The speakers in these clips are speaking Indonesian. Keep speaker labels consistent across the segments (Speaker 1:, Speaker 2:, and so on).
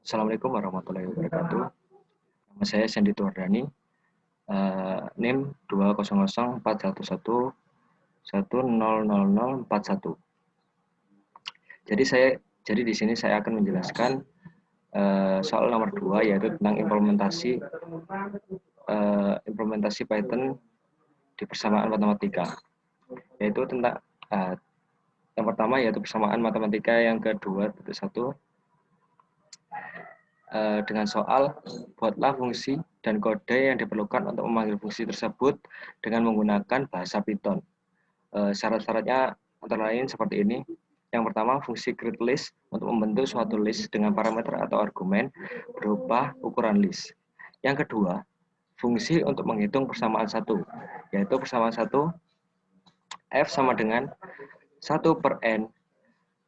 Speaker 1: Assalamualaikum warahmatullahi wabarakatuh. Nama saya Sandy Tuardani, NIM 2004111100041. Jadi di sini saya akan menjelaskan soal nomor 2, yaitu tentang implementasi Python di persamaan matematika. Yaitu tentang yang pertama yaitu persamaan matematika yang kedua satu dengan soal buatlah fungsi dan kode yang diperlukan untuk memanggil fungsi tersebut dengan menggunakan bahasa Python. Syarat-syaratnya antara lain seperti ini. Yang pertama, fungsi createList untuk membentuk suatu list dengan parameter atau argumen berupa ukuran list. Yang kedua, fungsi untuk menghitung persamaan satu, yaitu persamaan satu f sama dengan 1/n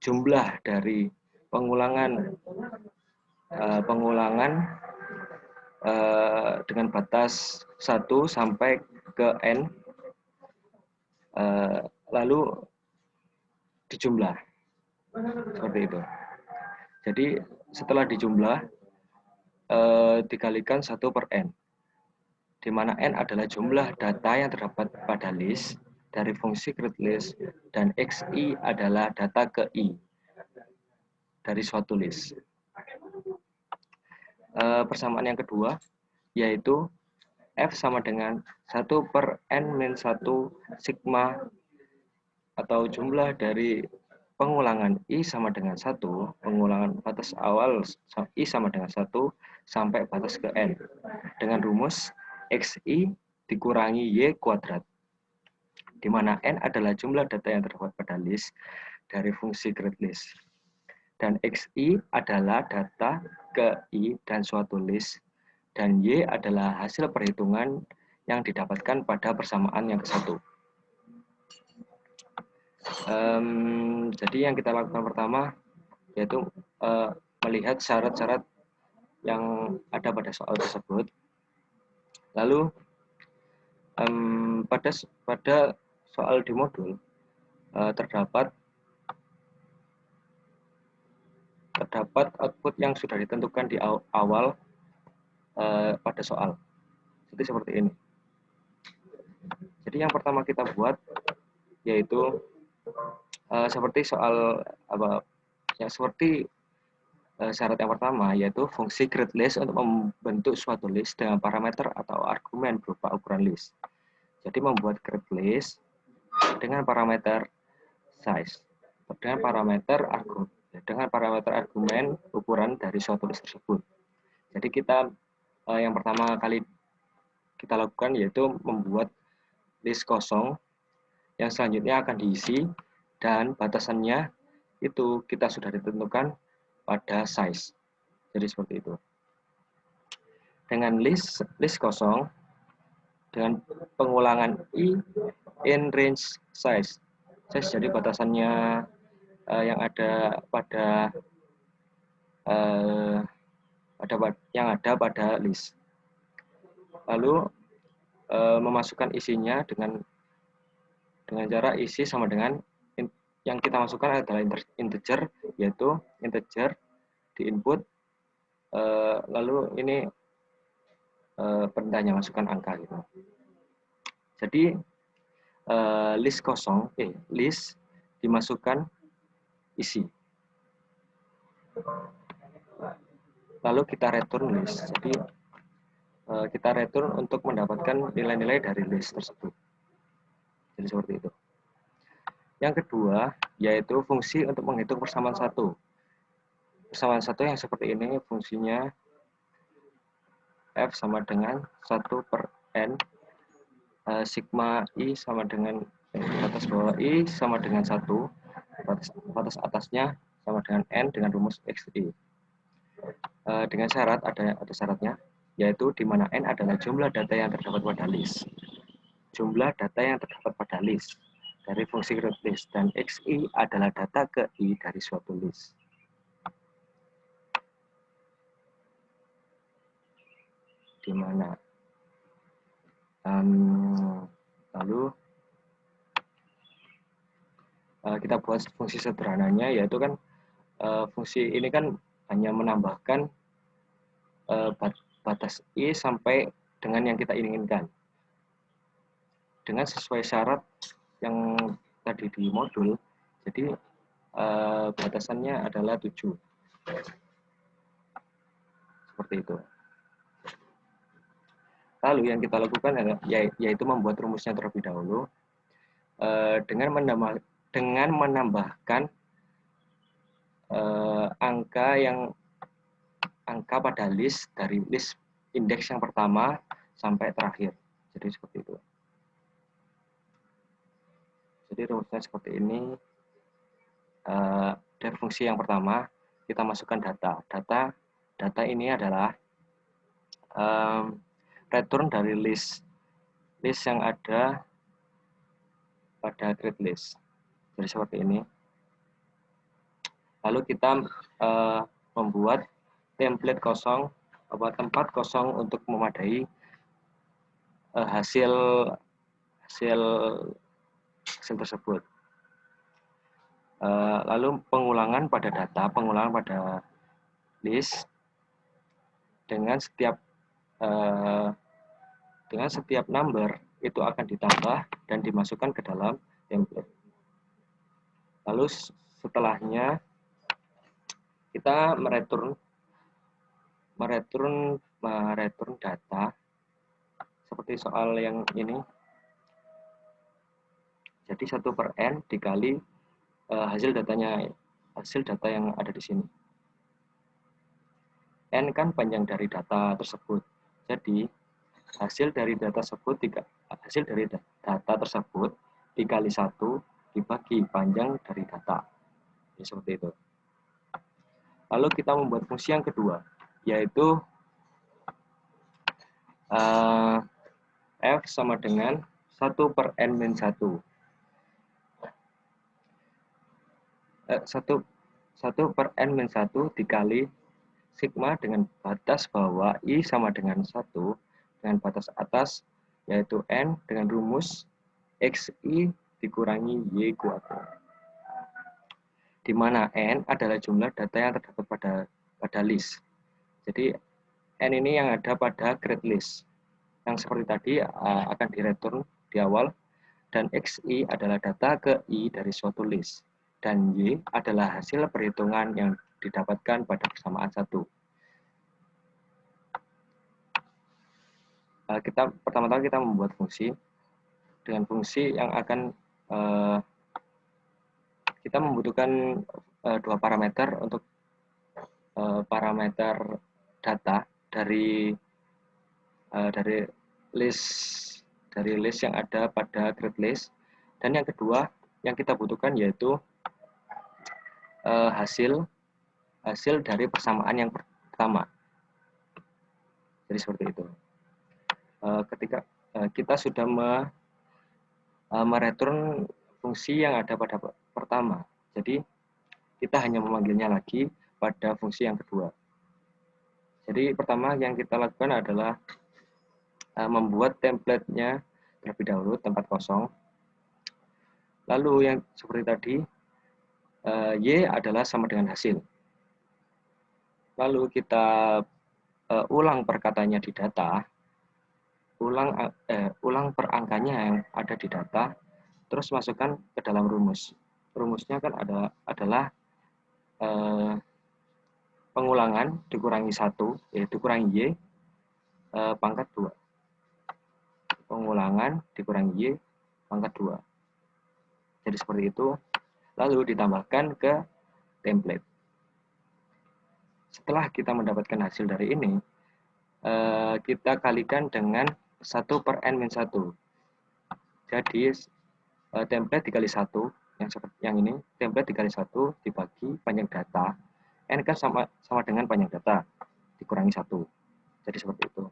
Speaker 1: jumlah dari pengulangan dengan batas 1 sampai ke n, lalu dijumlah seperti itu. Jadi setelah dijumlah dikalikan 1/n, di mana n adalah jumlah data yang terdapat pada list dari fungsi createList dan xi adalah data ke i dari suatu list. Persamaan yang kedua yaitu f sama dengan 1/n-1 sigma atau jumlah dari pengulangan i sama dengan 1, pengulangan batas awal i sama dengan 1 sampai batas ke n dengan rumus xi dikurangi y kuadrat, di mana n adalah jumlah data yang terdapat pada list dari fungsi createList dan xi adalah data ke i dan suatu list, dan y adalah hasil perhitungan yang didapatkan pada persamaan yang ke-1. Jadi yang kita lakukan pertama yaitu melihat syarat-syarat yang ada pada soal tersebut. Lalu pada soal di modul terdapat output yang sudah ditentukan di awal pada soal. Jadi seperti ini. Jadi yang pertama kita buat yaitu seperti soal syarat yang pertama, yaitu fungsi createList untuk membentuk suatu list dengan parameter atau argumen berupa ukuran list. Jadi membuat createList dengan parameter size, dengan parameter argumen ukuran dari suatu list tersebut. Jadi yang pertama kali kita lakukan yaitu membuat list kosong yang selanjutnya akan diisi, dan batasannya itu kita sudah ditentukan pada size. Jadi seperti itu. Dengan list kosong dengan pengulangan i in range size. Jadi batasannya yang ada pada list. Lalu memasukkan isinya dengan cara isi sama dengan yang kita masukkan adalah integer, yaitu integer di input, lalu ini perintahnya masukkan angka gitu. Jadi list dimasukkan isi, lalu kita return list. Jadi kita return untuk mendapatkan nilai-nilai dari list tersebut. Jadi seperti itu. Yang kedua yaitu fungsi untuk menghitung persamaan satu. Persamaan satu yang seperti ini, fungsinya f sama dengan 1/n sigma i sama dengan batas bawah i sama dengan 1, batas atasnya sama dengan n dengan rumus xi. Dengan syarat, ada syaratnya, yaitu di mana n adalah jumlah data yang terdapat pada list. Jumlah data yang terdapat pada list dari fungsi createList, dan xi adalah data ke i dari suatu list. Di mana lalu kita buat fungsi sederhananya, yaitu kan fungsi ini kan hanya menambahkan batas I sampai dengan yang kita inginkan. Dengan sesuai syarat yang tadi di modul, jadi batasannya adalah 7. Seperti itu. Lalu yang kita lakukan yaitu membuat rumusnya terlebih dahulu dengan menambahkan angka pada list dari list indeks yang pertama sampai terakhir. Jadi seperti itu. Jadi rumusnya seperti ini. Dari fungsi yang pertama kita masukkan data. Data ini adalah return dari list yang ada pada create list. Jadi seperti ini. Lalu kita membuat template kosong, tempat kosong untuk memadai hasil tersebut. Lalu pengulangan pada list dengan setiap number itu akan ditambah dan dimasukkan ke dalam template. Lalu setelahnya kita mereturn data seperti soal yang ini. Jadi 1/n dikali hasil data yang ada di sini. N kan panjang dari data tersebut. Jadi hasil dari data tersebut dikali 1 dibagi panjang dari data. Ya, seperti itu. Lalu kita membuat fungsi yang kedua, yaitu F sama dengan 1/n-1. 1/n-1 dikali sigma dengan batas bawah I sama dengan 1 dengan batas atas yaitu N dengan rumus XI dikurangi Y kuadrat. Di mana N adalah jumlah data yang terdapat pada list. Jadi N ini yang ada pada create list. Yang seperti tadi akan direturn di awal, dan XI adalah data ke I dari suatu list. Dan Y adalah hasil perhitungan yang didapatkan pada persamaan 1. Pertama-tama kita membuat fungsi. Dengan fungsi yang akan kita membutuhkan 2 parameter untuk parameter data dari list yang ada pada create list. Dan yang kedua yang kita butuhkan yaitu hasil dari persamaan yang pertama. Jadi seperti itu. Ketika kita sudah mereturn fungsi yang ada pada pertama, jadi kita hanya memanggilnya lagi pada fungsi yang kedua. Jadi pertama yang kita lakukan adalah membuat template-nya terlebih dahulu, tempat kosong. Lalu yang seperti tadi, Y adalah sama dengan hasil. Lalu kita ulang perkataannya di data, ulang per angkanya yang ada di data, terus masukkan ke dalam rumus. Rumusnya kan adalah pengulangan dikurangi 1, yaitu kurangi Y, pangkat 2. Pengulangan dikurangi Y, pangkat 2. Jadi seperti itu. Lalu ditambahkan ke template. Setelah kita mendapatkan hasil dari ini, kita kalikan dengan 1/n-1. Jadi template dikali 1, yang seperti yang ini, template dikali 1 dibagi panjang data. N kan sama dengan panjang data dikurangi 1. Jadi seperti itu.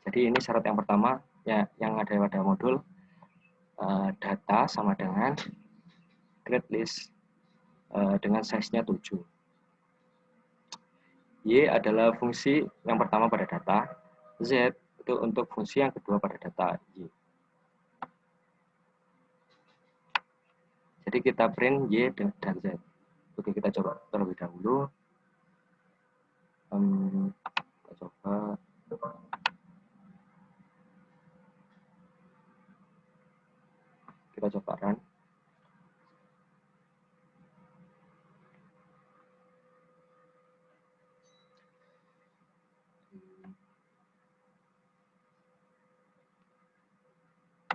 Speaker 1: Jadi ini syarat yang pertama ya, yang ada pada modul, data sama dengan create list dengan size-nya 7. Y adalah fungsi yang pertama pada data, Z itu untuk fungsi yang kedua pada data Y. Jadi kita print Y dan Z. Oke, kita coba terlebih dahulu. Kita coba. Kita coba run.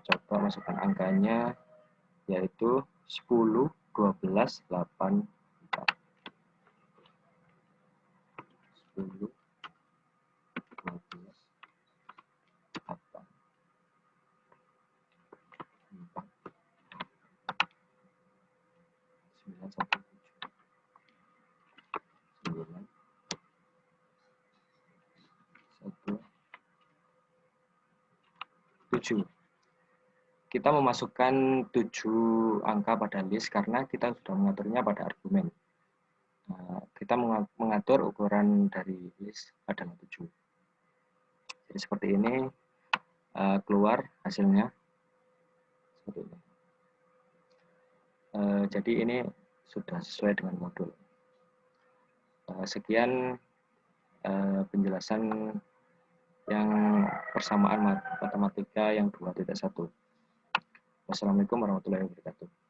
Speaker 1: Coba masukkan angkanya, yaitu 10, 12, 8, 4. 10, 12, 8, 4, 9, 1, 9, 1, 7. Kita memasukkan 7 angka pada list karena kita sudah mengaturnya pada argumen. Kita mengatur ukuran dari list adalah 7. Jadi seperti ini keluar hasilnya. Seperti ini. Jadi ini sudah sesuai dengan modul. Sekian penjelasan yang persamaan matematika yang 2.1. Wassalamualaikum warahmatullahi wabarakatuh.